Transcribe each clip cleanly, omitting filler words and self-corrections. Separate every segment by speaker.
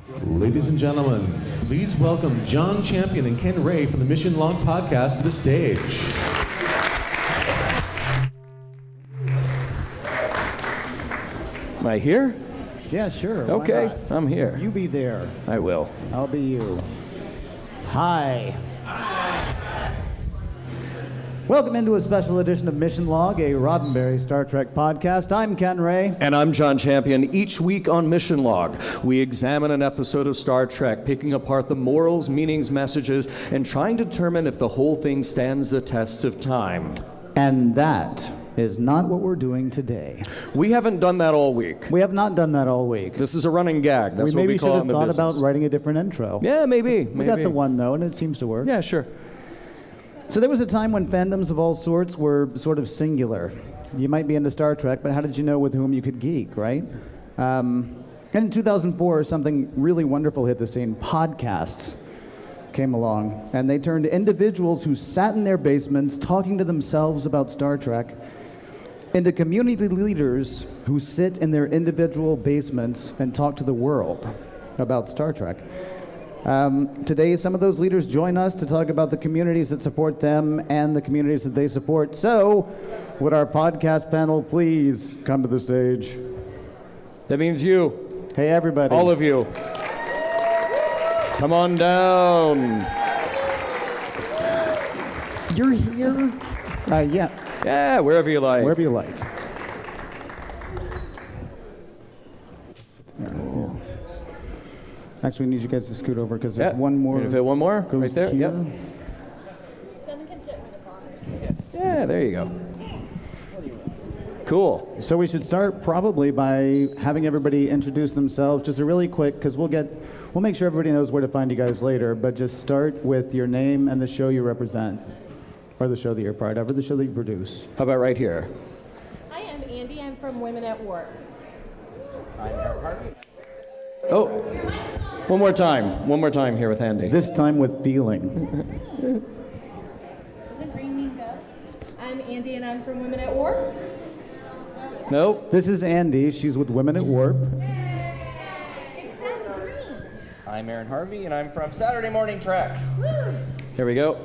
Speaker 1: Ladies and gentlemen, please welcome John Champion and Ken Ray from the Mission Log Podcast to the stage.
Speaker 2: Am I here?
Speaker 3: Yeah, sure.
Speaker 2: Okay, I'm here.
Speaker 3: You be there.
Speaker 2: I will.
Speaker 3: I'll be you. Hi. Welcome into a special edition of Mission Log, a Roddenberry Star Trek podcast. I'm Ken Ray.
Speaker 2: And I'm John Champion. Each week on Mission Log, we examine an episode of Star Trek, picking apart the morals, meanings, messages, and trying to determine if the whole thing stands the test of time.
Speaker 3: And that is not what we're doing today.
Speaker 2: We haven't done that all week.
Speaker 3: We have not done that all week.
Speaker 2: This is a running gag. That's
Speaker 3: we
Speaker 2: what we
Speaker 3: maybe
Speaker 2: call
Speaker 3: should
Speaker 2: it in
Speaker 3: have
Speaker 2: the
Speaker 3: thought
Speaker 2: business.
Speaker 3: about writing a different intro.
Speaker 2: Yeah, maybe.
Speaker 3: We got the one, though, and it seems to work.
Speaker 2: Yeah, sure.
Speaker 3: So there was a time when fandoms of all sorts were sort of singular. You might be into Star Trek, but how did you know with whom you could geek, right? And in 2004, something really wonderful hit the scene. Podcasts came along, and they turned individuals who sat in their basements talking to themselves about Star Trek into community leaders who sit in their individual basements and talk to the world about Star Trek. Today, some of those leaders join us to talk about the communities that support them and the communities that they support. So, would our podcast panel please come to the stage?
Speaker 2: That means you.
Speaker 3: Hey, everybody.
Speaker 2: All of you. Come on down.
Speaker 3: You're here? Yeah.
Speaker 2: Yeah, wherever you like.
Speaker 3: Wherever you like. Actually, we need you guys to scoot over because there's one more.
Speaker 2: Can you fit one more?
Speaker 3: Goes
Speaker 2: Right there?
Speaker 3: here.
Speaker 2: Yep.
Speaker 4: Someone can sit with the fathers.
Speaker 2: Yeah, there you go. Cool.
Speaker 3: So we should start probably by having everybody introduce themselves, just a really quick, because we'll make sure everybody knows where to find you guys later, but just start with your name and the show you represent, or the show that you're part of, or the show that you produce.
Speaker 2: How about right here?
Speaker 4: Hi, I'm Andy. I'm from Women at Work.
Speaker 2: Oh, one more time. One more time here with Andy.
Speaker 3: This time with feeling.
Speaker 4: Doesn't green mean go? I'm Andy, and I'm from Women at Work.
Speaker 2: Nope.
Speaker 3: This is Andy. She's with Women at Warp.
Speaker 4: It says green.
Speaker 5: I'm Aaron Harvey, and I'm from Saturday Morning Trek.
Speaker 4: Woo!
Speaker 2: Here we go.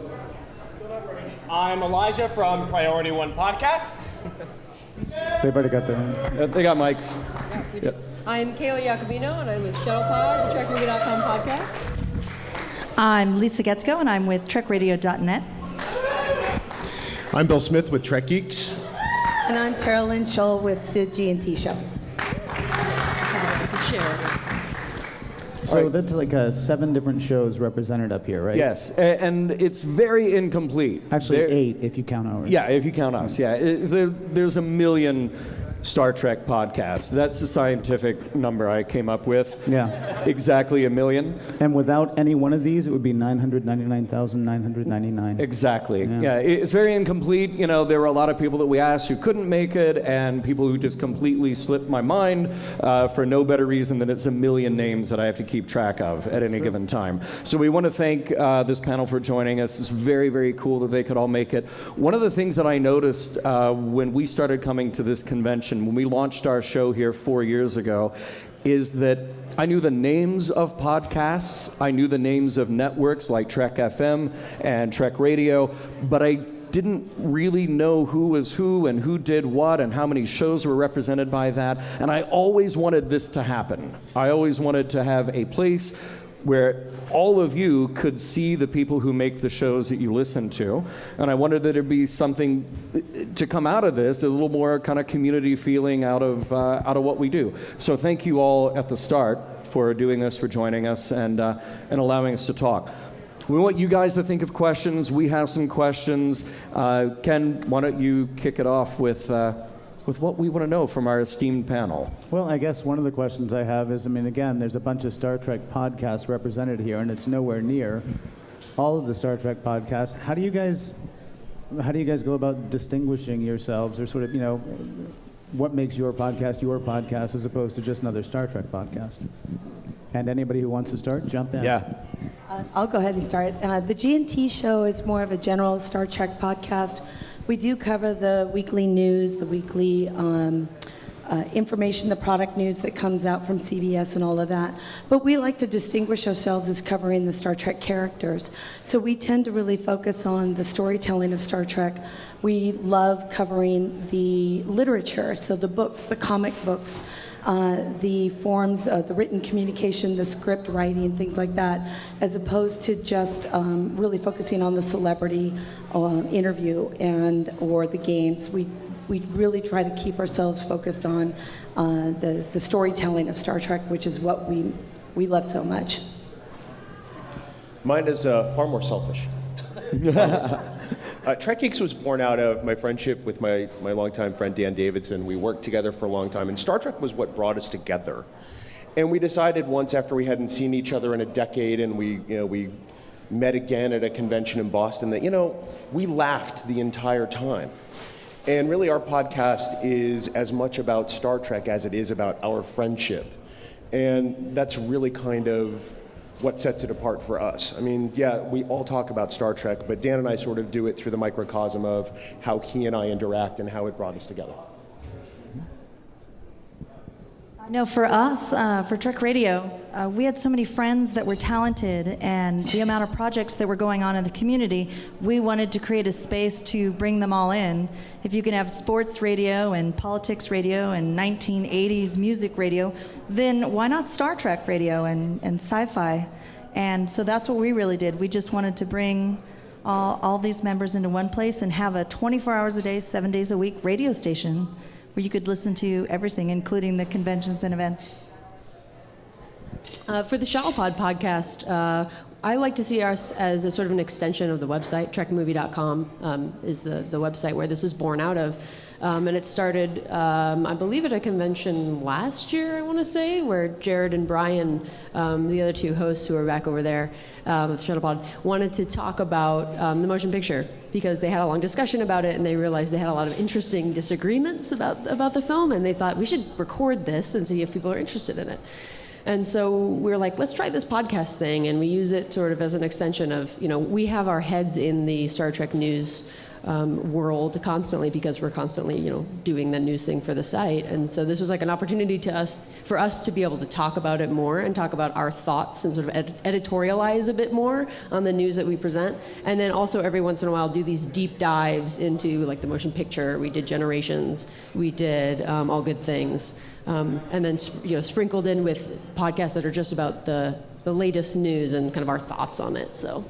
Speaker 5: I'm Elijah from Priority One Podcast.
Speaker 3: They've already got their own.
Speaker 2: They got mics.
Speaker 4: Yeah, we do.
Speaker 2: Yep.
Speaker 4: I'm Kayla Jacobino, and I'm with Shuttlepod, the TrekMovie.com podcast.
Speaker 6: I'm Lisa Getzko, and I'm with TrekRadio.net.
Speaker 7: I'm Bill Smith with Trek Geeks.
Speaker 8: And I'm Tara Lynn Shull with the G&T Show.
Speaker 3: So that's like 7 different shows represented up here, right?
Speaker 2: Yes, and it's very incomplete.
Speaker 3: Actually,
Speaker 2: There-
Speaker 3: 8 if you count ours.
Speaker 2: Yeah, if you count us, yeah. There's a million Star Trek podcasts. That's the scientific number I came up with.
Speaker 3: Yeah.
Speaker 2: Exactly a million.
Speaker 3: And without any one of these, it would be 999,999.
Speaker 2: Exactly.
Speaker 3: Yeah.
Speaker 2: Yeah, it's very incomplete. You know, there were a lot of people that we asked who couldn't make it, and people who just completely slipped my mind for no better reason than it's a million names that I have to keep track of at any given time. So we want to thank this panel for joining us. It's very, very cool that they could all make it. One of the things that I noticed when we started coming to this convention, when we launched our show here 4 years ago, is that I knew the names of podcasts, I knew the names of networks like Trek FM and Trek Radio, but I didn't really know who was who and who did what and how many shows were represented by that. And I always wanted this to happen. I always wanted to have a place where all of you could see the people who make the shows that you listen to. And I wondered that there'd be something to come out of this, a little more kind of community feeling out of what we do. So thank you all at the start for doing this, for joining us, and allowing us to talk. We want you guys to think of questions. We have some questions. Ken, why don't you kick it off with what we want to know from our esteemed panel?
Speaker 3: Well, I guess one of the questions I have is, again, there's a bunch of Star Trek podcasts represented here, and it's nowhere near all of the Star Trek podcasts. How do you guys go about distinguishing yourselves, or sort of, what makes your podcast as opposed to just another Star Trek podcast? And anybody who wants to start, jump in.
Speaker 2: Yeah.
Speaker 8: I'll go ahead and start. The G&T Show is more of a general Star Trek podcast. We do cover the weekly news, the weekly information, the product news that comes out from CBS and all of that. But we like to distinguish ourselves as covering the Star Trek characters. So we tend to really focus on the storytelling of Star Trek. We love covering the literature, so the books, the comic books, the forms, the written communication, the script writing, things like that, as opposed to just really focusing on the celebrity interview or the games. We really try to keep ourselves focused on the storytelling of Star Trek, which is what we love so much.
Speaker 7: Mine is far more selfish. Trek Geeks was born out of my friendship with my longtime friend Dan Davidson. We worked together for a long time, and Star Trek was what brought us together. And we decided once, after we hadn't seen each other in a decade, and we met again at a convention in Boston, that we laughed the entire time. And really, our podcast is as much about Star Trek as it is about our friendship. And that's really kind of what sets it apart for us. I mean, yeah, we all talk about Star Trek, but Dan and I sort of do it through the microcosm of how he and I interact and how it brought us together.
Speaker 6: No, for us, for Trek Radio, we had so many friends that were talented, and the amount of projects that were going on in the community, we wanted to create a space to bring them all in. If you can have sports radio and politics radio and 1980s music radio, then why not Star Trek radio and sci-fi? And so that's what we really did. We just wanted to bring all these members into one place and have a 24 hours a day, 7 days a week radio station where you could listen to everything, including the conventions and events.
Speaker 4: For the Shuttlepod podcast, I like to see us as a sort of an extension of the website. TrekMovie.com is the website where this was born out of. And it started, I believe, at a convention last year, I want to say, where Jared and Brian, the other two hosts who are back over there with Shuttlepod, wanted to talk about the motion picture because they had a long discussion about it and they realized they had a lot of interesting disagreements about the film, and they thought we should record this and see if people are interested in it. And so we were like, let's try this podcast thing, and we use it sort of as an extension of, we have our heads in the Star Trek news world constantly because we're constantly, doing the news thing for the site. And so this was like an opportunity for us to be able to talk about it more and talk about our thoughts and sort of editorialize a bit more on the news that we present. And then also every once in a while do these deep dives into like the motion picture. We did Generations. We did All Good Things. And then sprinkled in with podcasts that are just about the latest news and kind of our thoughts on it.
Speaker 5: So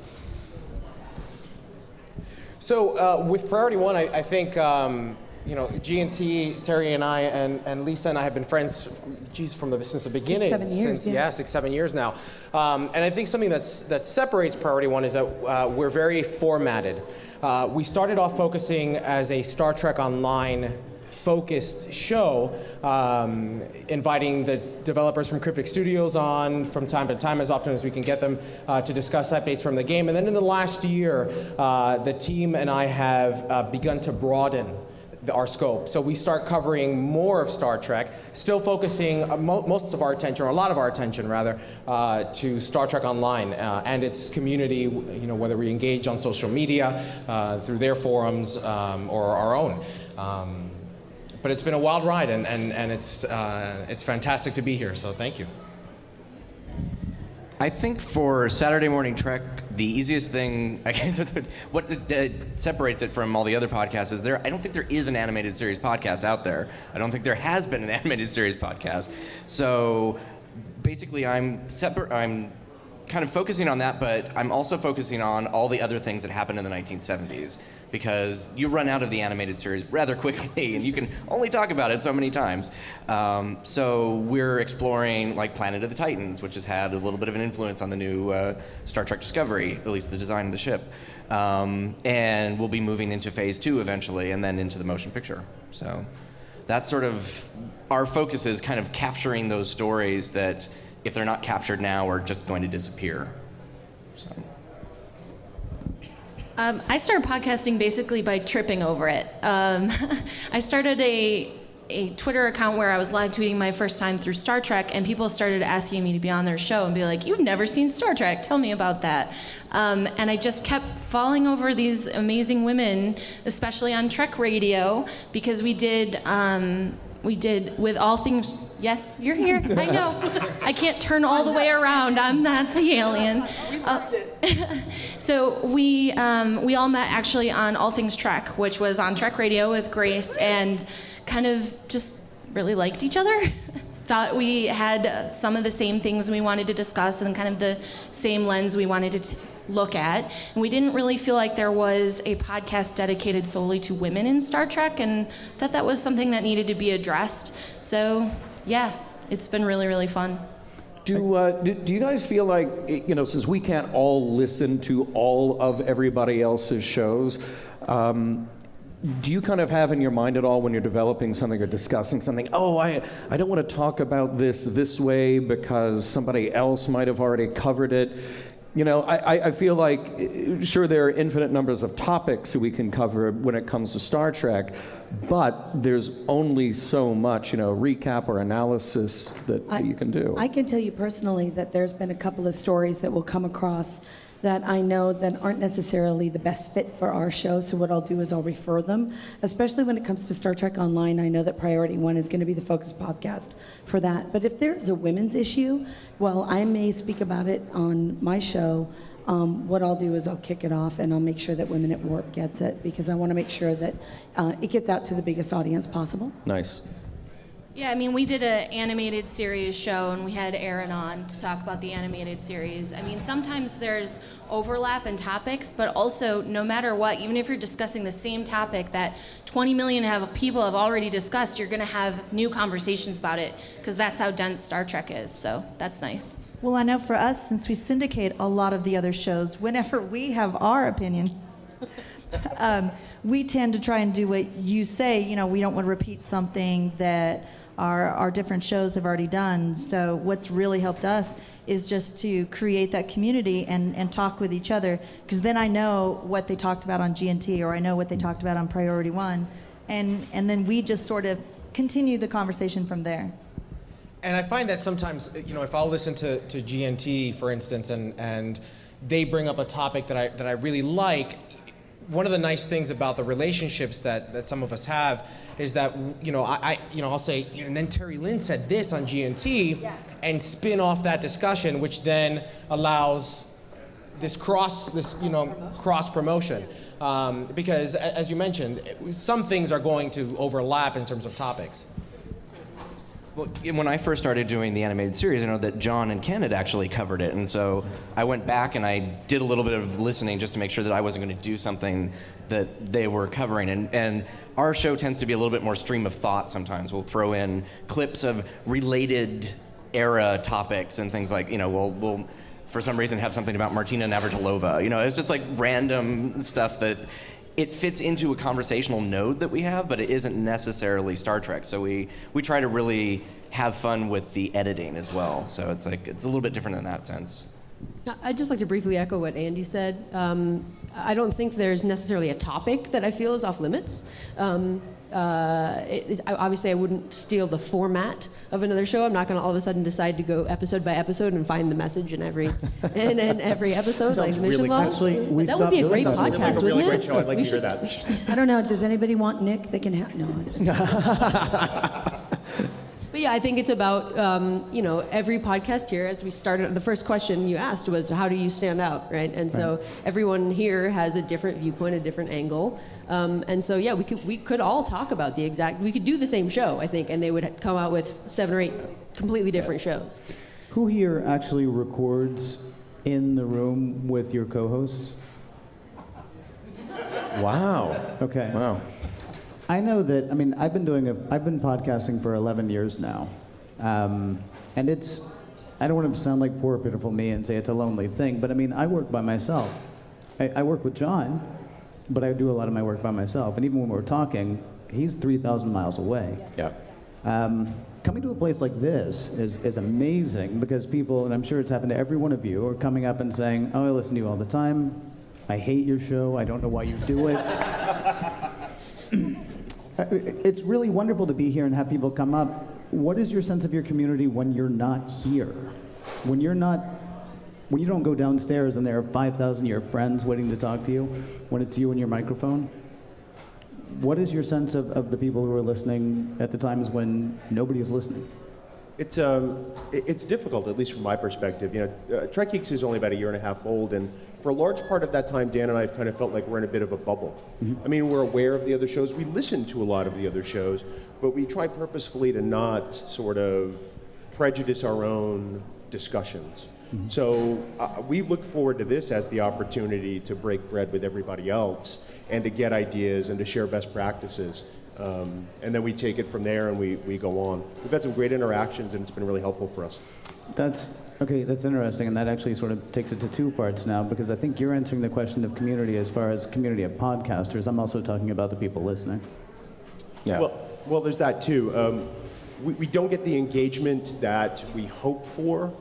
Speaker 5: with Priority One, I think G&T, Terry and I, and Lisa and I have been friends, since the beginning.
Speaker 8: 6-7 years.
Speaker 5: Yeah, 6-7 years now. And I think something that separates Priority One is that we're very formatted. We started off focusing as a Star Trek Online focused show, inviting the developers from Cryptic Studios on from time to time, as often as we can get them, to discuss updates from the game. And then in the last year, the team and I have begun to broaden our scope. So we start covering more of Star Trek, still focusing most of our attention, or a lot of our attention rather, to Star Trek Online and its community, whether we engage on social media, through their forums, or our own. But it's been a wild ride, and it's fantastic to be here, so thank you.
Speaker 9: I think for Saturday Morning Trek, the easiest thing, I guess, what separates it from all the other podcasts is I don't think there is an animated series podcast out there. I don't think there has been an animated series podcast. So basically, I'm kind of focusing on that, but I'm also focusing on all the other things that happened in the 1970s, because you run out of the animated series rather quickly, and you can only talk about it so many times. So we're exploring like Planet of the Titans, which has had a little bit of an influence on the new Star Trek Discovery, at least the design of the ship. And we'll be moving into phase 2 eventually, and then into the motion picture. So that's sort of our focus, is kind of capturing those stories that, if they're not captured now, are just going to disappear. So.
Speaker 10: I started podcasting basically by tripping over it. I started a Twitter account where I was live tweeting my first time through Star Trek, and people started asking me to be on their show and be like, "You've never seen Star Trek, tell me about that." And I just kept falling over these amazing women, especially on Trek Radio, because we did we did with all things. Yes, you're here. I know. I can't turn all the way around. I'm not the alien. So we all met actually on All Things Trek, which was on Trek Radio with Grace, and kind of just really liked each other. Thought we had some of the same things we wanted to discuss and kind of the same lens we wanted to look at. And we didn't really feel like there was a podcast dedicated solely to women in Star Trek, and that was something that needed to be addressed. So yeah, it's been really, really fun.
Speaker 2: Do you guys feel like, since we can't all listen to all of everybody else's shows, do you kind of have in your mind at all when you're developing something or discussing something, I don't want to talk about this way because somebody else might have already covered it? I feel like, sure, there are infinite numbers of topics that we can cover when it comes to Star Trek, but there's only so much, recap or analysis that you can do.
Speaker 8: I can tell you personally that there's been a couple of stories that will come across that I know that aren't necessarily the best fit for our show, so what I'll do is I'll refer them, especially when it comes to Star Trek Online. I know that Priority One is going to be the focus podcast for that, but if there's a women's issue, well, I may speak about it on my show. What I'll do is I'll kick it off and I'll make sure that Women at Warp gets it, because I want to make sure that it gets out to the biggest audience possible.
Speaker 2: Nice.
Speaker 10: Yeah, I mean, we did an animated series show, and we had Aaron on to talk about the animated series. I mean, sometimes there's overlap in topics, but also, no matter what, even if you're discussing the same topic that 20 million people have already discussed, you're going to have new conversations about it, because that's how dense Star Trek is, so that's nice.
Speaker 6: Well, I know for us, since we syndicate a lot of the other shows, whenever we have our opinion, we tend to try and do what you say. We don't want to repeat something that our different shows have already done. So what's really helped us is just to create that community and talk with each other, because then I know what they talked about on GNT, or I know what they talked about on Priority One, and then we just sort of continue the conversation from there.
Speaker 5: And I find that sometimes, if I'll listen to GNT, for instance, and they bring up a topic that I really like, one of the nice things about the relationships that some of us have is that, I'll say, and then Terry Lynn said this on GNT, and spin off that discussion, which then allows this cross promotion. Because, as you mentioned, some things are going to overlap in terms of topics.
Speaker 9: Well, when I first started doing the animated series, I know that John and Ken had actually covered it, and so I went back and I did a little bit of listening just to make sure that I wasn't going to do something that they were covering. And our show tends to be a little bit more stream of thought sometimes. We'll throw in clips of related era topics and things like, we'll for some reason have something about Martina Navratilova. It's just like random stuff that it fits into a conversational node that we have, but it isn't necessarily Star Trek. So we try to really have fun with the editing as well. So it's a little bit different in that sense.
Speaker 4: I'd just like to briefly echo what Andy said. I don't think there's necessarily a topic that I feel is off limits. Obviously, I wouldn't steal the format of another show. I'm not going to all of a sudden decide to go episode by episode and find the message in every episode, like Mission Log.
Speaker 3: Actually,
Speaker 4: that would be a great podcast,
Speaker 7: Like a really
Speaker 4: wouldn't
Speaker 7: great
Speaker 4: it?
Speaker 7: show. I'd like
Speaker 4: We
Speaker 7: to hear
Speaker 4: should-
Speaker 7: that.
Speaker 4: we should-
Speaker 8: I don't know, does anybody want Nick? They can have, no. I'm just-
Speaker 4: But yeah, I think it's about, every podcast here, as we started, the first question you asked was, how do you stand out, right? And so everyone here has a different viewpoint, a different angle. And so, yeah, we could all talk about we could do the same show, I think, and they would come out with 7 or 8 completely different shows.
Speaker 3: Who here actually records in the room with your co-hosts?
Speaker 2: Wow.
Speaker 3: Okay.
Speaker 2: Wow.
Speaker 3: I know that, I've been podcasting for 11 years now. And I don't want to sound like poor, pitiful me and say it's a lonely thing, but I work by myself. I work with John, but I do a lot of my work by myself. And even when we're talking, he's 3,000 miles away.
Speaker 2: Yeah.
Speaker 3: Coming to a place like this is amazing, because people, and I'm sure it's happened to every one of you, are coming up and saying, I listen to you all the time. I hate your show. I don't know why you do it. It's really wonderful to be here and have people come up. What is your sense of your community when you're not here? When you don't go downstairs and there are 5,000 of your friends waiting to talk to you, when it's you and your microphone? what is your sense of the people who are listening at the times when nobody is listening?
Speaker 7: It's difficult, at least from my perspective. Trek Geeks is only about a year and a half old, and for a large part of that time, Dan and I have kind of felt like we're in a bit of a bubble. I mean, we're aware of the other shows. We listen to a lot of the other shows, but we try purposefully to not sort of prejudice our own discussions. So we look forward to this as the opportunity to break bread with everybody else and to get ideas and to share best practices. And then we take it from there and we go on. We've had some great interactions and it's been really helpful for us.
Speaker 3: That's interesting, and that actually sort of takes it to two parts now, because I think you're answering the question of community as far as community of podcasters. I'm also talking about the people listening.
Speaker 2: Yeah.
Speaker 7: Well, there's that too. We don't get the engagement that we hope for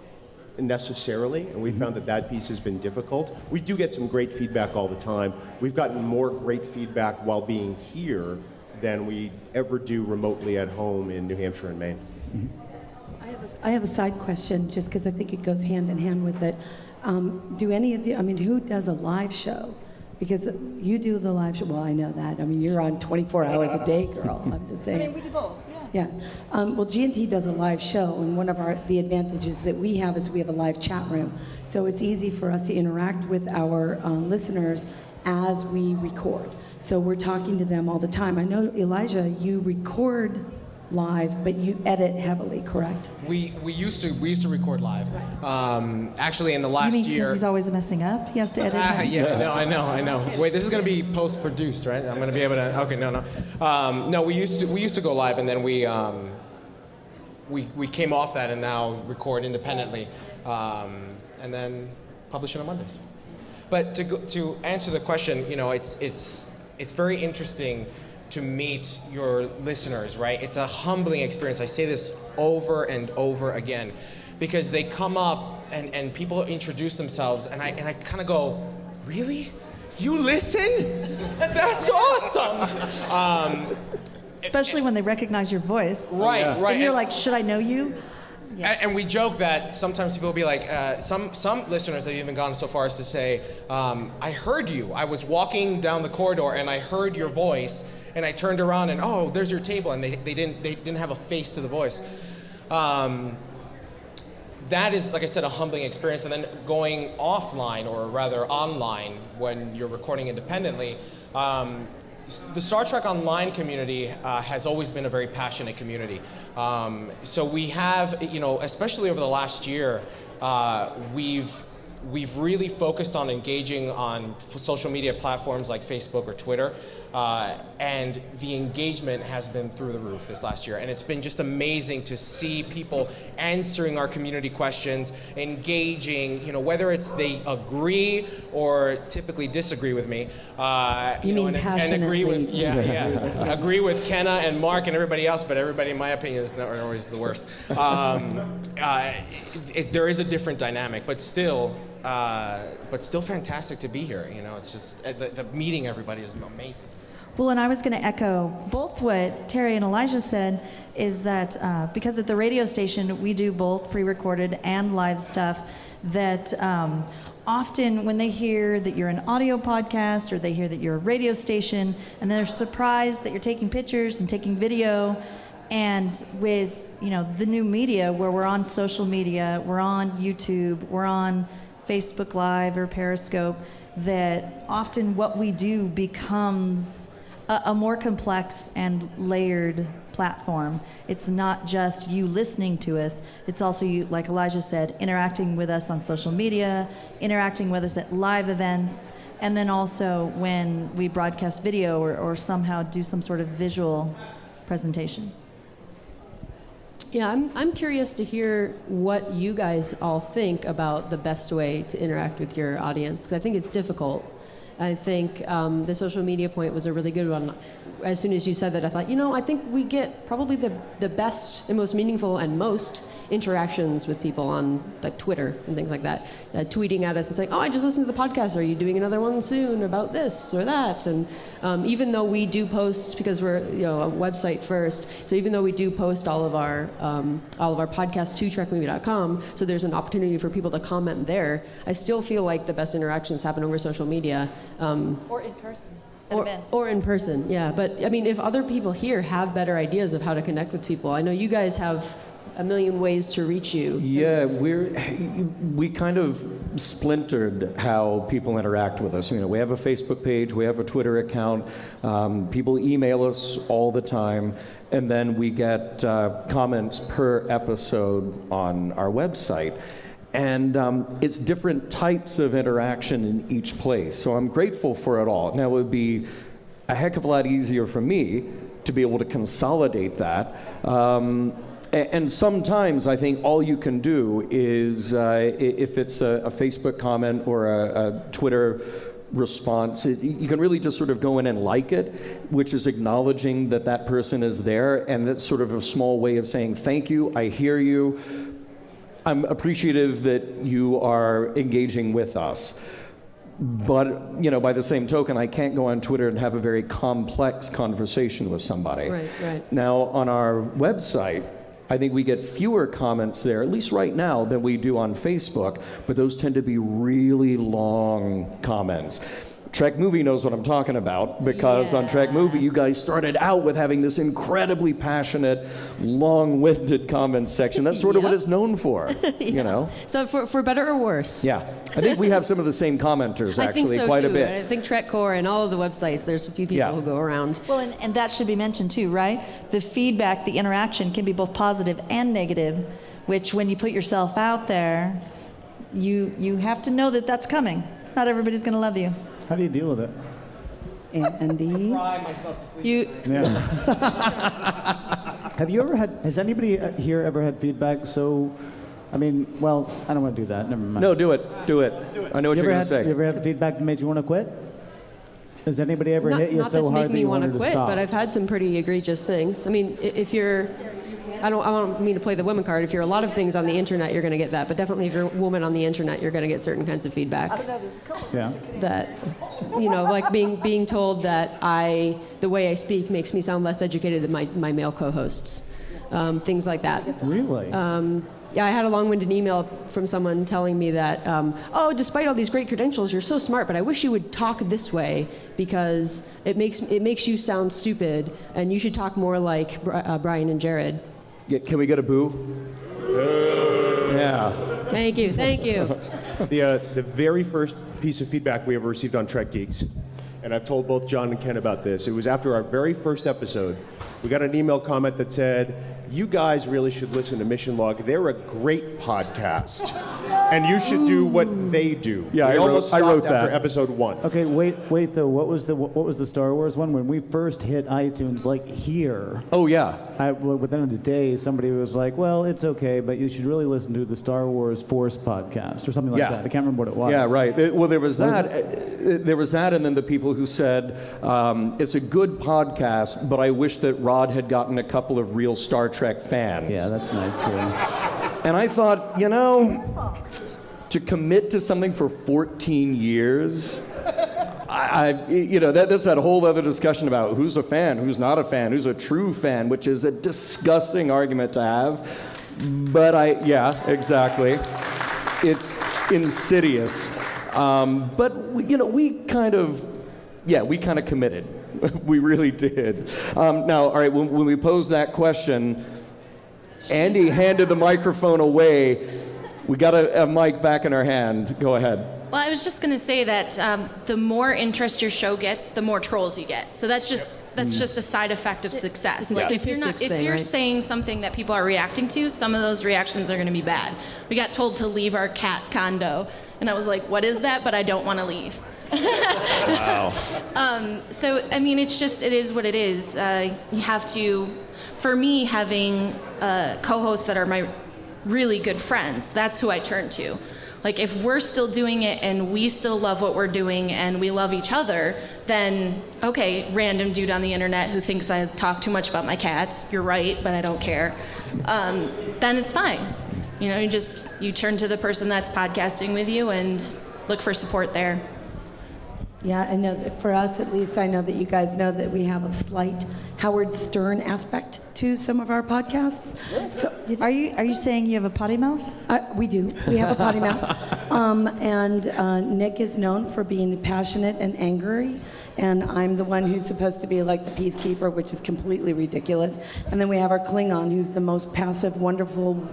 Speaker 7: necessarily, and we found that piece has been difficult. We do get some great feedback all the time. We've gotten more great feedback while being here than we ever do remotely at home in New Hampshire and Maine.
Speaker 8: I have a side question, just because I think it goes hand in hand with it. Do any of you, who does a live show? Because you do the live show. Well, I know that. You're on 24 hours a day, girl. I'm just saying.
Speaker 6: we do both.
Speaker 8: Yeah. Well, G&T does a live show, and one of the advantages that we have is we have a live chat room. So it's easy for us to interact with our listeners as we record. So we're talking to them all the time. I know, Elijah, you record live, but you edit heavily, correct?
Speaker 5: We used to record live. Actually, in the last
Speaker 6: You mean
Speaker 5: year.
Speaker 6: because he's always messing up? He has to edit.
Speaker 5: Yeah, I know. Wait, this is going to be post-produced, right? I'm going to be able to. Okay, no. No, we used to go live, and then we came off that, and now record independently, and then publish it on Mondays. But to answer the question, it's very interesting to meet your listeners, right? It's a humbling experience. I say this over and over again, because they come up and people introduce themselves, and I kind of go, really? You listen? That's awesome.
Speaker 6: Especially when they recognize your voice.
Speaker 5: Right.
Speaker 6: And you're like, should I know you?
Speaker 5: And we joke that sometimes people will be like, some listeners have even gone so far as to say, I heard you. I was walking down the corridor and I heard your voice, and I turned around and, oh, there's your table, and they didn't have a face to the voice. That is, like I said, a humbling experience. And then going offline, or rather online, when you're recording independently, the Star Trek Online community has always been a very passionate community. So we have, especially over the last year, we've really focused on engaging on social media platforms like Facebook or Twitter, and the engagement has been through the roof this last year. And it's been just amazing to see people answering our community questions, engaging, whether it's they agree or typically disagree with me.
Speaker 8: You mean passionately?
Speaker 5: And agree with Kenna and Mark and everybody else, but everybody, in my opinion, is not always the worst. There is a different dynamic, but still fantastic to be here. It's just the meeting everybody is amazing.
Speaker 6: Well, and I was going to echo both what Terry and Elijah said, is that because at the radio station we do both pre-recorded and live stuff, that often when they hear that you're an audio podcast or they hear that you're a radio station, and they're surprised that you're taking pictures and taking video, and with the new media where we're on social media, we're on YouTube, we're on Facebook Live or Periscope, that often what we do becomes a more complex and layered platform. It's not just you listening to us, it's also you, like Elijah said, interacting with us on social media, interacting with us at live events, and then also when we broadcast video or somehow do some sort of visual presentation.
Speaker 4: Yeah, I'm curious to hear what you guys all think about the best way to interact with your audience, because I think it's difficult. I think the social media point was a really good one. As soon as you said that, I thought, I think we get probably the best and most meaningful and most interactions with people on like Twitter and things like that, tweeting at us and saying, oh, I just listened to the podcast. Are you doing another one soon about this or that? And even though we do post, because we're a website first, so even though we do post all of our podcasts to trekmovie.com, so there's an opportunity for people to comment there, I still feel like the best interactions happen over social media.
Speaker 6: Or in person.
Speaker 4: or in person, yeah. But I mean, if other people here have better ideas of how to connect with people, I know you guys have a million ways to reach you.
Speaker 2: Yeah, we kind of splintered how people interact with us. You know, we have a Facebook page, we have a Twitter account, people email us all the time, and then we get comments per episode on our website. And it's different types of interaction in each place. So I'm grateful for it all. Now, it would be a heck of a lot easier for me to be able to consolidate that. And sometimes I think all you can do is, if it's a Facebook comment or a Twitter response, you can really just sort of go in and like it, which is acknowledging that that person is there, and that's sort of a small way of saying, thank you, I hear you, I'm appreciative that you are engaging with us. But, you know, by the same token, I can't go on Twitter and have a very complex conversation with somebody.
Speaker 4: Right.
Speaker 2: Now, on our website, I think we get fewer comments there, at least right now, than we do on Facebook, but those tend to be really long comments. Trek Movie knows what I'm talking about, because on Trek Movie, you guys started out with having this incredibly passionate, long-winded comment section. That's sort of what it's known for, you know?
Speaker 4: So for better or worse.
Speaker 2: Yeah. I think we have some of the same commenters, actually,
Speaker 4: I think so
Speaker 2: quite
Speaker 4: too.
Speaker 2: a bit.
Speaker 4: I think Trek Core and all of the websites, there's a few people who go around.
Speaker 6: Well, and that should be mentioned too, right? The feedback, the interaction can be both positive and negative, which when you put yourself out there, you have to know that that's coming. Not everybody's going to love you.
Speaker 3: How do you deal with it?
Speaker 8: Andy?
Speaker 3: Have you ever had, has anybody here ever had feedback so, I mean, well, I don't want to do that. Never mind.
Speaker 2: No, do it. I know what you're going to say.
Speaker 3: You ever had feedback that made you want to quit? Has anybody ever hit you
Speaker 4: Not
Speaker 3: so
Speaker 4: that's
Speaker 3: hard
Speaker 4: made
Speaker 3: that
Speaker 4: me
Speaker 3: you
Speaker 4: want
Speaker 3: wanted
Speaker 4: to
Speaker 3: to
Speaker 4: quit,
Speaker 3: stop?
Speaker 4: but I've had some pretty egregious things. I mean, if you're, I don't mean to play the women card. If you're a lot of things on the internet, you're going to get that. But definitely, if you're a woman on the internet, you're going to get certain kinds of feedback.
Speaker 3: Yeah.
Speaker 4: That, you know, like being told that the way I speak makes me sound less educated than my male co-hosts. Things like that.
Speaker 3: Really?
Speaker 4: Yeah, I had a long-winded email from someone telling me that, despite all these great credentials, you're so smart, but I wish you would talk this way because it makes you sound stupid, and you should talk more like Brian and Jared.
Speaker 2: Yeah, can we get a boo? Yeah.
Speaker 4: Thank you.
Speaker 7: The very first piece of feedback we ever received on Trek Geeks, and I've told both John and Ken about this, it was after our very first episode. We got an email comment that said, you guys really should listen to Mission Log. They're a great podcast. And you should do what they do.
Speaker 2: Yeah,
Speaker 7: we almost
Speaker 2: I wrote
Speaker 7: stopped after
Speaker 2: that.
Speaker 7: episode 1.
Speaker 3: Okay, wait though. What was the Star Wars one? When we first hit iTunes, like here,
Speaker 2: Oh, yeah.
Speaker 3: within the day, somebody was like, "Well, it's okay, but you should really listen to the Star Wars Force podcast or something like
Speaker 2: Yeah.
Speaker 3: that." I can't remember what it was.
Speaker 2: Yeah, right. Well, there was that. There was that, and then the people who said, it's a good podcast, but I wish that Rod had gotten a couple of real Star Trek fans.
Speaker 3: Yeah, that's nice too.
Speaker 2: And I thought, you know, to commit to something for 14 years, that's that whole other discussion about who's a fan, who's not a fan, who's a true fan, which is a disgusting argument to have. But exactly. It's insidious. But we kind of committed. We really did. Now, all right, when we posed that question, Andy handed the microphone away. We got a mic back in our hand. Go ahead.
Speaker 10: Well, I was just going to say that the more interest your show gets, the more trolls you get. So that's just a side effect of success. Like if you're saying something that people are reacting to, some of those reactions are going to be bad. We got told to leave our cat condo, and I was like, "What is that?" But I don't want to leave.
Speaker 2: Wow.
Speaker 10: So I mean, it is what it is. You have to. For me, having co-hosts that are my really good friends, that's who I turn to. Like, if we're still doing it and we still love what we're doing and we love each other, then, okay, random dude on the internet who thinks I talk too much about my cats, you're right, but I don't care, then it's fine. You know, you turn to the person that's podcasting with you and look for support there.
Speaker 8: Yeah, I know that for us, at least, I know that you guys know that we have a slight Howard Stern aspect to some of our podcasts. So,
Speaker 6: Are you saying you have a potty mouth?
Speaker 8: we do. We have a potty mouth. And Nick is known for being passionate and angry. And I'm the one who's supposed to be like the peacekeeper, which is completely ridiculous. And then we have our Klingon, who's the most passive, wonderful,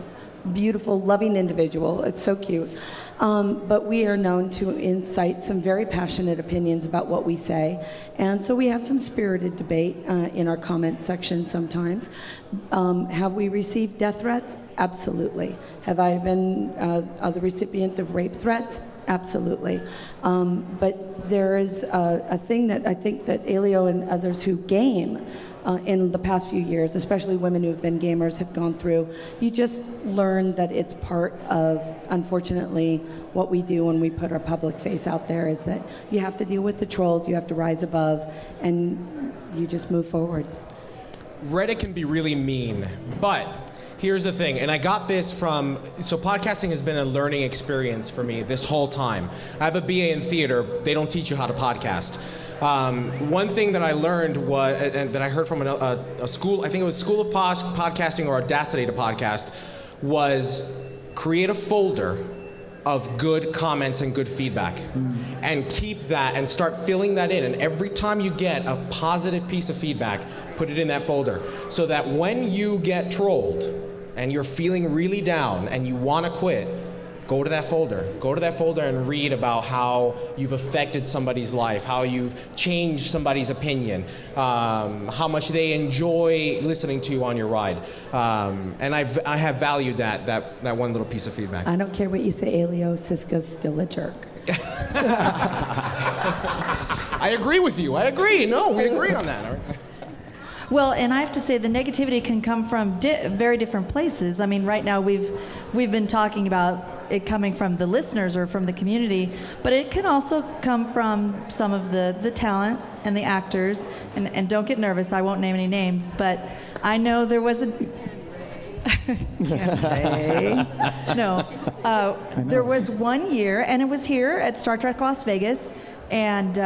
Speaker 8: beautiful, loving individual. It's so cute. But we are known to incite some very passionate opinions about what we say. And so we have some spirited debate in our comment section sometimes. Have we received death threats? Absolutely. Have I been the recipient of rape threats? Absolutely. But there is a thing that I think that Elio and others who game in the past few years, especially women who have been gamers, have gone through. You just learn that it's part of, unfortunately, what we do when we put our public face out there is that you have to deal with the trolls, you have to rise above, and you just move forward.
Speaker 5: Reddit can be really mean, but here's the thing, and I got this from, so podcasting has been a learning experience for me this whole time. I have a BA in theater. They don't teach you how to podcast. One thing that I learned was, and that I heard from a school, I think it was School of Podcasting or Audacity to Podcast, was create a folder of good comments and good feedback and keep that and start filling that in. And every time you get a positive piece of feedback, put it in that folder so that when you get trolled and you're feeling really down and you want to quit, go to that folder. Go to that folder and read about how you've affected somebody's life, how you've changed somebody's opinion, how much they enjoy listening to you on your ride. And I have valued that one little piece of feedback.
Speaker 8: I don't care what you say, Elio, Siska's still a jerk.
Speaker 5: I agree with you. I agree. No, we agree on that.
Speaker 6: Well, and I have to say the negativity can come from very different places. I mean, right now we've been talking about it coming from the listeners or from the community, but it can also come from some of the talent and the actors. And don't get nervous, I won't name any names, but I know there was a... there was one year, and it was here at Star Trek Las Vegas, and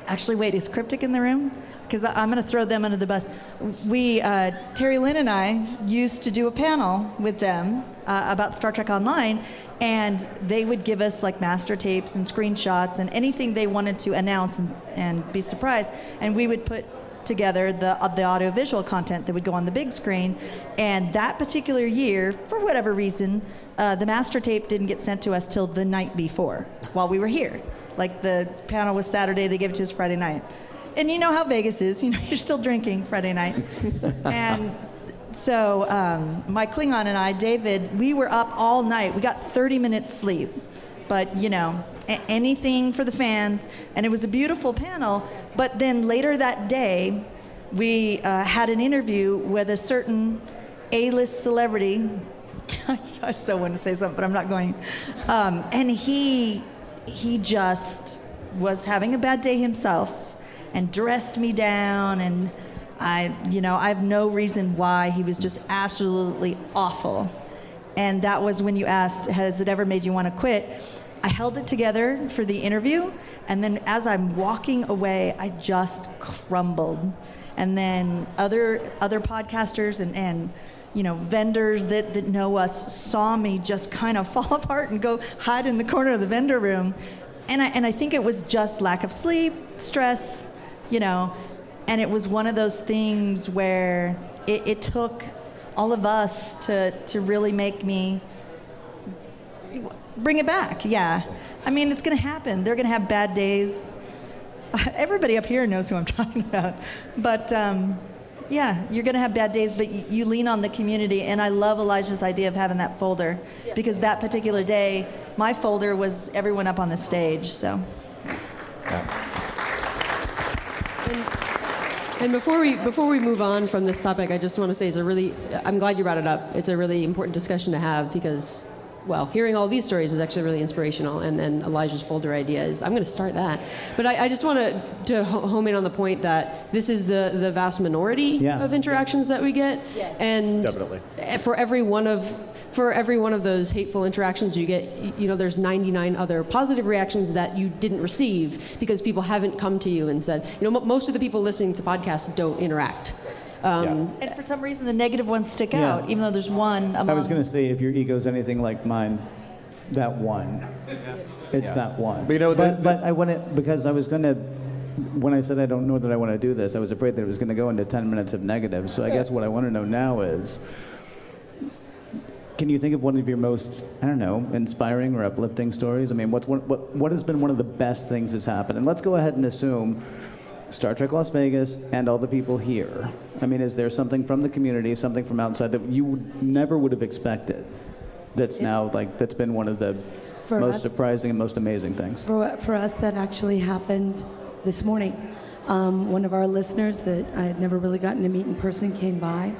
Speaker 6: actually, wait, is Cryptic in the room? Because I'm going to throw them under the bus. We, Terry Lynn and I, used to do a panel with them about Star Trek Online, and they would give us like master tapes and screenshots and anything they wanted to announce and be surprised, and we would put together the audio-visual content that would go on the big screen. And that particular year, for whatever reason, the master tape didn't get sent to us till the night before, while we were here. Like the panel was Saturday, they gave it to us Friday night. And you know how Vegas is, you're still drinking Friday night. And so my Klingon and I, David, we were up all night. We got 30 minutes sleep. But, anything for the fans. And it was a beautiful panel. But then later that day, we had an interview with a certain A-list celebrity. I still want to say something, but I'm not going. And he just was having a bad day himself and dressed me down, and I have no reason why. He was just absolutely awful. And that was when you asked, has it ever made you want to quit? I held it together for the interview, and then as I'm walking away, I just crumbled. And then other podcasters and vendors that know us saw me just kind of fall apart and go hide in the corner of the vendor room. And I think it was just lack of sleep, stress, and it was one of those things where it took all of us to really make me bring it back. Yeah. I mean, it's going to happen. They're going to have bad days. Everybody up here knows who I'm talking about. But yeah, you're going to have bad days, but you lean on the community. And I love Elijah's idea of having that folder, because that particular day, my folder was everyone up on the stage. So.
Speaker 4: Yeah. And before we move on from this topic, I just want to say I'm glad you brought it up. It's a really important discussion to have because, well, hearing all these stories is actually really inspirational. And Elijah's folder idea is, I'm going to start that. But I just want to home in on the point that this is the vast minority of interactions that we get.
Speaker 7: Yes.
Speaker 4: And
Speaker 7: definitely.
Speaker 4: for every one of for every one of those hateful interactions you get, there's 99 other positive reactions that you didn't receive because people haven't come to you and said, most of the people listening to the podcast don't interact.
Speaker 6: And for some reason, the negative ones stick
Speaker 3: Yeah.
Speaker 6: out, even though there's one among...
Speaker 3: I was going to say, if your ego's anything like mine, that one. It's that one. But I want to, because I was going to, when I said I don't know that I want to do this, I was afraid that it was going to go into 10 minutes of negative. So I guess what I want to know now is, can you think of one of your most, inspiring or uplifting stories? I mean, what has been one of the best things that's happened? And let's go ahead and assume Star Trek Las Vegas and all the people here. I mean, is there something from the community, something from outside that you never would have expected that's now, that's been one of the most surprising and most amazing things?
Speaker 8: For us, that actually happened this morning. One of our listeners that I had never really gotten to meet in person came by.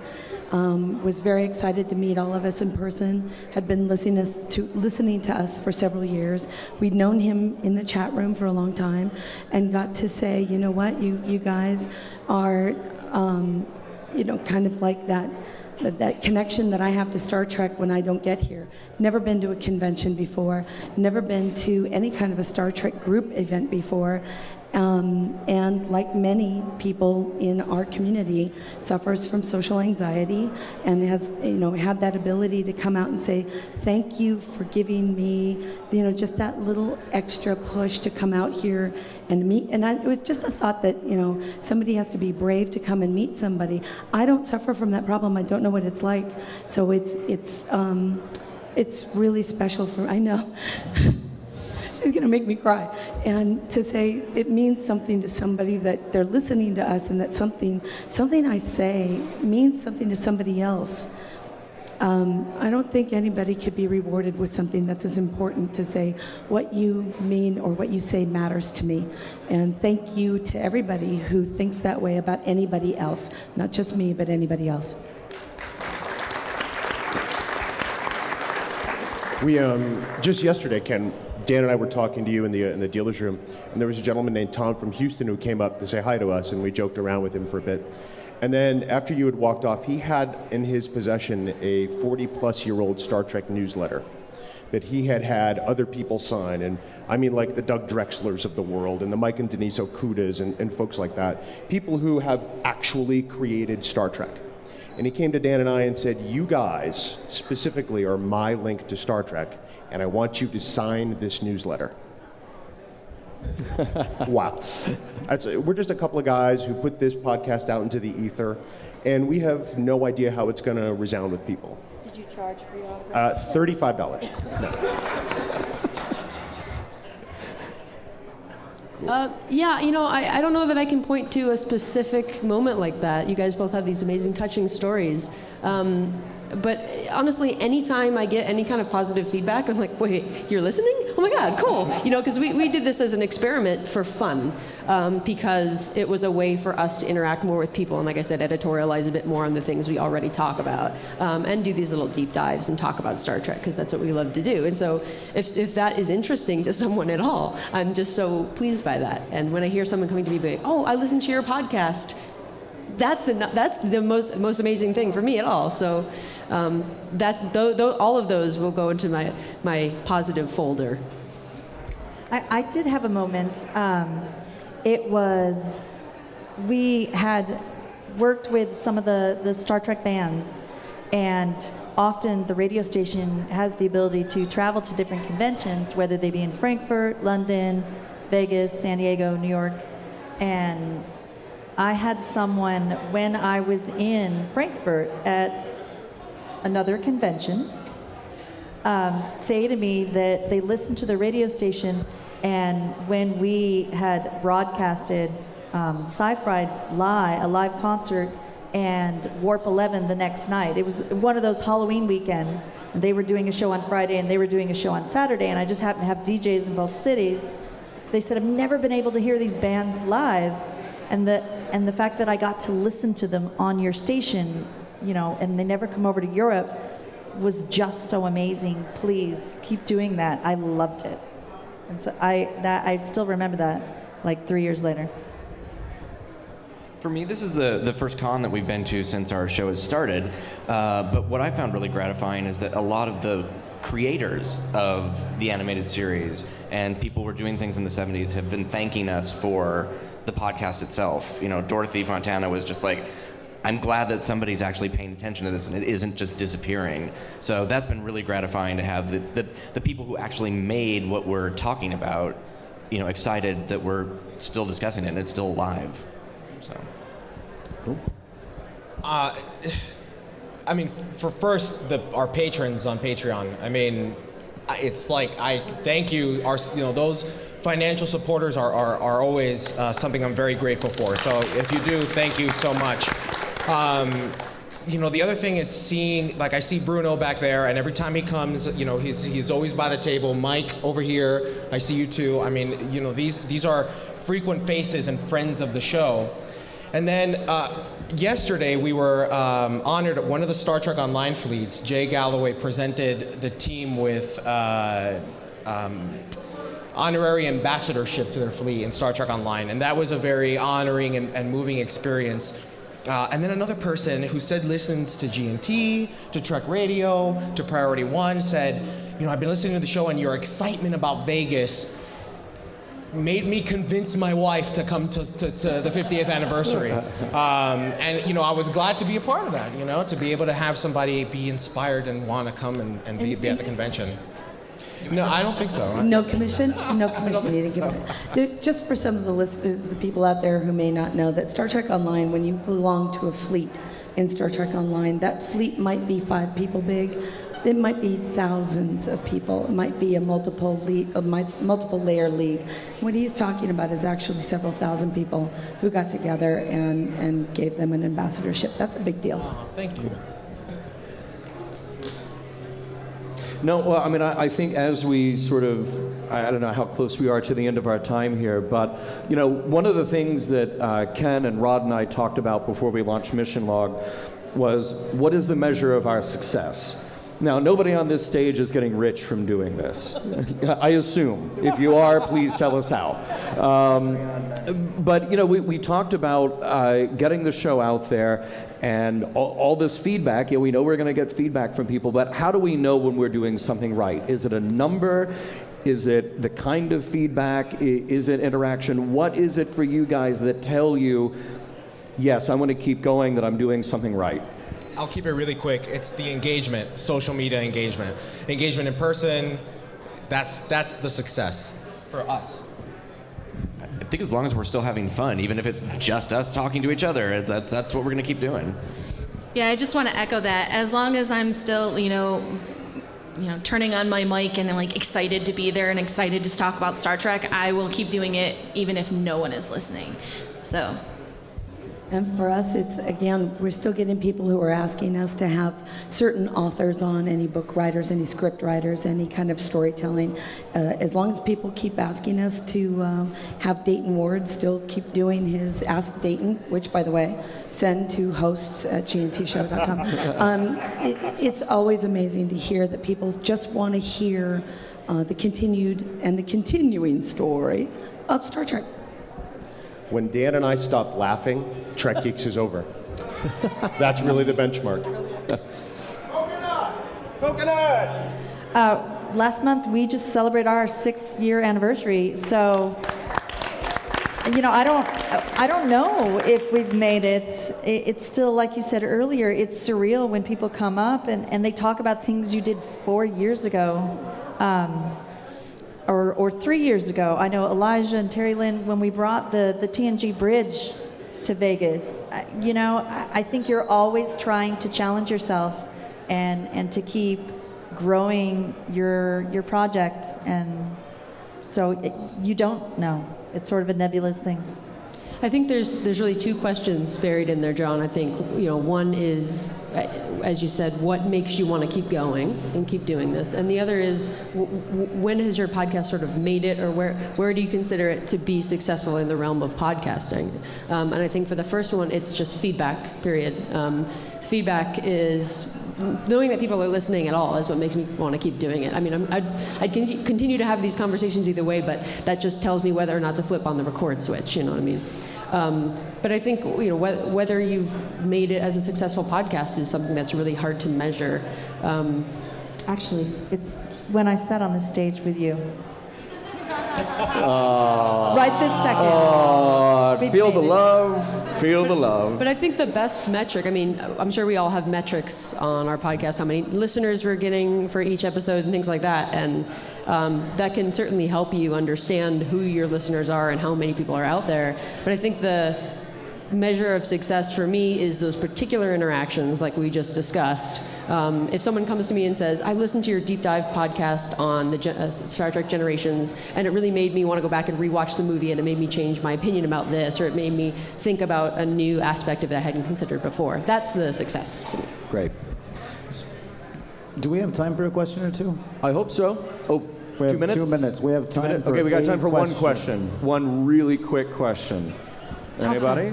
Speaker 8: Was very excited to meet all of us in person, had been listening to us for several years. We'd known him in the chat room for a long time and got to say, you know what, you guys are, kind of like that connection that I have to Star Trek when I don't get here. Never been to a convention before, never been to any kind of a Star Trek group event before. And like many people in our community, suffers from social anxiety and has, had that ability to come out and say, thank you for giving me, just that little extra push to come out here and meet. And it was just the thought that, somebody has to be brave to come and meet somebody. I don't suffer from that problem. I don't know what it's like. So it's really special I know. She's going to make me cry. And to say it means something to somebody that they're listening to us and that something I say means something to somebody else. I don't think anybody could be rewarded with something that's as important to say what you mean or what you say matters to me. And thank you to everybody who thinks that way about anybody else, not just me, but anybody else.
Speaker 7: We just yesterday, Ken, Dan and I were talking to you in the dealer's room, and there was a gentleman named Tom from Houston who came up to say hi to us, and we joked around with him for a bit. And then after you had walked off, he had in his possession a 40-plus-year-old Star Trek newsletter that he had other people sign, and I mean like the Doug Drexlers of the world and the Mike and Denise Okudas and folks like that, people who have actually created Star Trek. And he came to Dan and I and said, you guys specifically are my link to Star Trek, and I want you to sign this newsletter. Wow. We're just a couple of guys who put this podcast out into the ether, and we have no idea how it's going to resound with people.
Speaker 6: Did you charge for your autograph?
Speaker 7: $35.
Speaker 4: I don't know that I can point to a specific moment like that. You guys both have these amazing, touching stories. But honestly, anytime I get any kind of positive feedback, I'm like, wait, you're listening? Oh my God, cool. Because we did this as an experiment for fun, because it was a way for us to interact more with people and, like I said, editorialize a bit more on the things we already talk about, and do these little deep dives and talk about Star Trek, because that's what we love to do. And so if that is interesting to someone at all, I'm just so pleased by that. And when I hear someone coming to me like, oh, I listened to your podcast, that's the most amazing thing for me at all. So all of those will go into my positive folder.
Speaker 6: I did have a moment. We had worked with some of the Star Trek bands, and often the radio station has the ability to travel to different conventions, whether they be in Frankfurt, London, Vegas, San Diego, New York. And I had someone, when I was in Frankfurt at another convention, say to me that they listened to the radio station, and when we had broadcasted Sci-Fi Live, a live concert, and Warp 11 the next night. It was one of those Halloween weekends, and they were doing a show on Friday and they were doing a show on Saturday, and I just happened to have DJs in both cities. They said, I've never been able to hear these bands live, and the fact that I got to listen to them on your station, and they never come over to Europe, was just so amazing. Please keep doing that. I loved it. And so I still remember that, like 3 years later.
Speaker 9: For me, this is the first con that we've been to since our show has started. But what I found really gratifying is that a lot of the creators of the animated series and people who were doing things in the 70s have been thanking us for the podcast itself. You know, Dorothy Fontana was just like, I'm glad that somebody's actually paying attention to this and it isn't just disappearing. So that's been really gratifying to have the people who actually made what we're talking about, you know, excited that we're still discussing it and it's still alive. So.
Speaker 3: Cool.
Speaker 5: I mean, for first, our patrons on Patreon. I mean, it's like I thank you. Those financial supporters are always something I'm very grateful for. So if you do, thank you so much. The other thing is seeing, like I see Bruno back there, and every time he comes, he's always by the table. Mike over here, I see you too. I mean, these are frequent faces and friends of the show. And then yesterday we were honored at one of the Star Trek Online fleets. Jay Galloway presented the team with honorary ambassadorship to their fleet in Star Trek Online, and that was a very honoring and moving experience. And then another person who said listens to GNT, to Trek Radio, to Priority One said, I've been listening to the show and your excitement about Vegas made me convince my wife to come to the 50th anniversary. And I was glad to be a part of that, to be able to have somebody be inspired and want to come and be at the convention. No, I don't think so.
Speaker 8: No commission? No commission needed. Just for some of the people out there who may not know that Star Trek Online, when you belong to a fleet in Star Trek Online, that fleet might be 5 people big. It might be thousands of people. It might be a multiple layer league. What he's talking about is actually several thousand people who got together and gave them an ambassadorship. That's a big deal.
Speaker 5: Oh, thank you.
Speaker 2: No, well, I mean, I think as we sort of, I don't know how close we are to the end of our time here, but, one of the things that Ken and Rod and I talked about before we launched Mission Log was, what is the measure of our success? Now, nobody on this stage is getting rich from doing this, I assume. If you are, please tell us how. But, we talked about getting the show out there and all this feedback. We know we're going to get feedback from people, but how do we know when we're doing something right? Is it a number? Is it the kind of feedback? Is it interaction? What is it for you guys that tell you, yes, I want to keep going, that I'm doing something right?
Speaker 5: I'll keep it really quick. It's the engagement, social media engagement. Engagement in person, that's the success for us.
Speaker 9: I think as long as we're still having fun, even if it's just us talking to each other, that's what we're going to keep doing.
Speaker 10: Yeah, I just want to echo that. As long as I'm still, turning on my mic and excited to be there and excited to talk about Star Trek, I will keep doing it even if no one is listening. So.
Speaker 8: And for us, it's, again, we're still getting people who are asking us to have certain authors on, any book writers, any script writers, any kind of storytelling. As long as people keep asking us to have Dayton Ward still keep doing his Ask Dayton, which, by the way, send to hosts at gntshow.com. It's always amazing to hear that people just want to hear the continued and the continuing story of Star Trek.
Speaker 7: When Dan and I stop laughing, Trek Geeks is over. That's really the benchmark. Coconut!
Speaker 6: Last month, we just celebrated our 6-year anniversary. So, I don't know if we've made it. It's still, like you said earlier, it's surreal when people come up and they talk about things you did 4 years ago. Or 3 years ago. I know Elijah and Terry Lynn, when we brought the TNG bridge to Vegas, I think you're always trying to challenge yourself and to keep growing your project. And so you don't know. It's sort of a nebulous thing.
Speaker 4: I think there's really 2 questions buried in there, John. I think one is, as you said, what makes you want to keep going and keep doing this, and the other is, when has your podcast sort of made it, or where do you consider it to be successful in the realm of podcasting? And I think for the first one, it's just feedback. Period. Feedback is. Knowing that people are listening at all is what makes me want to keep doing it. I mean, I'd continue to have these conversations either way, but that just tells me whether or not to flip on the record switch, you know what I mean? But I think whether you've made it as a successful podcast is something that's really hard to measure.
Speaker 6: Actually, it's when I sat on the stage with you. Right this second.
Speaker 2: Feel the love. Feel the love.
Speaker 4: But I think the best metric, I mean, I'm sure we all have metrics on our podcast, how many listeners we're getting for each episode and things like that. And that can certainly help you understand who your listeners are and how many people are out there. But I think the measure of success for me is those particular interactions like we just discussed. If someone comes to me and says, I listened to your deep dive podcast on the Star Trek Generations, and it really made me want to go back and rewatch the movie, and it made me change my opinion about this, or it made me think about a new aspect of it I hadn't considered before. That's the success to me.
Speaker 2: Great.
Speaker 3: Do we have time for a question or two?
Speaker 2: I hope so. Oh,
Speaker 3: We have
Speaker 2: 2 minutes?
Speaker 3: 2 minutes. We have time for
Speaker 2: Okay, we got time for one
Speaker 3: question.
Speaker 2: question. One really quick question. Anybody?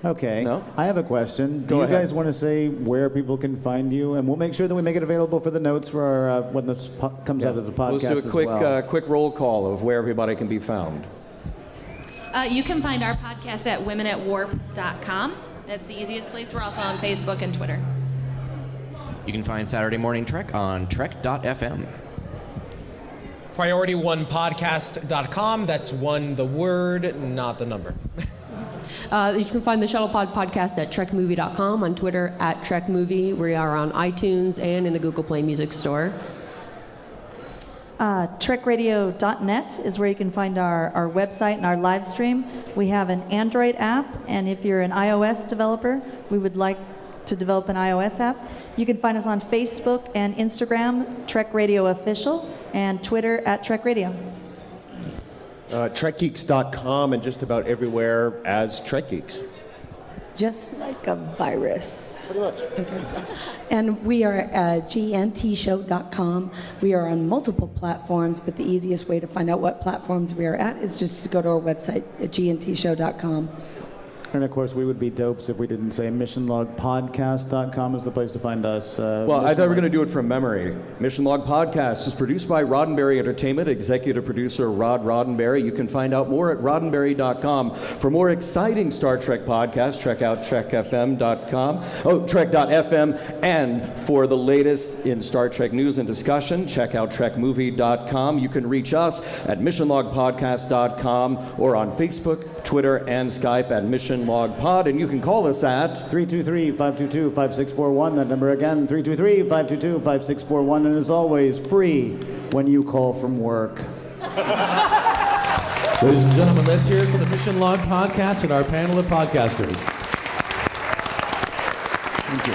Speaker 3: Okay.
Speaker 2: No?
Speaker 3: I have a question. Do
Speaker 2: Go
Speaker 3: you
Speaker 2: ahead.
Speaker 3: guys want to say where people can find you? And we'll make sure that we make it available for the notes for our, when this comes out as a podcast
Speaker 2: Let's do a quick,
Speaker 3: as well.
Speaker 2: quick roll call of where everybody can be found.
Speaker 10: You can find our podcast at womenatwarp.com. That's the easiest place. We're also on Facebook and Twitter.
Speaker 9: You can find Saturday Morning Trek on trek.fm.
Speaker 5: PriorityOnePodcast.com. That's one, the word, not the number.
Speaker 4: You can find the Shuttlepod podcast at trekmovie.com, on Twitter at trekmovie. We are on iTunes and in the Google Play Music Store.
Speaker 6: TrekRadio.net is where you can find our website and our live stream. We have an Android app, and if you're an iOS developer, we would like to develop an iOS app. You can find us on Facebook and Instagram, Trek Radio Official, and Twitter at Trek Radio.
Speaker 7: TrekGeeks.com and just about everywhere as Trek Geeks.
Speaker 8: Just like a virus.
Speaker 7: Pretty much.
Speaker 8: Okay. And we are at gntshow.com. We are on multiple platforms, but the easiest way to find out what platforms we are at is just to go to our website at gntshow.com.
Speaker 3: And of course, we would be dopes if we didn't say missionlogpodcast.com is the place to find us.
Speaker 2: Well, I thought we were going to do it from memory. Mission Log Podcast is produced by Roddenberry Entertainment, executive producer Rod Roddenberry. You can find out more at roddenberry.com. For more exciting Star Trek podcasts, check out trekfm.com, trek.fm. And for the latest in Star Trek news and discussion, check out trekmovie.com. You can reach us at missionlogpodcast.com or on Facebook, Twitter, and Skype at Mission Log Pod, and you can call us at
Speaker 3: 323-522-5641. That number again, 323-522-5641. And as always, free when you call from work.
Speaker 1: Ladies and gentlemen, let's hear it for the Mission Log Podcast and our panel of podcasters.
Speaker 3: Thank you.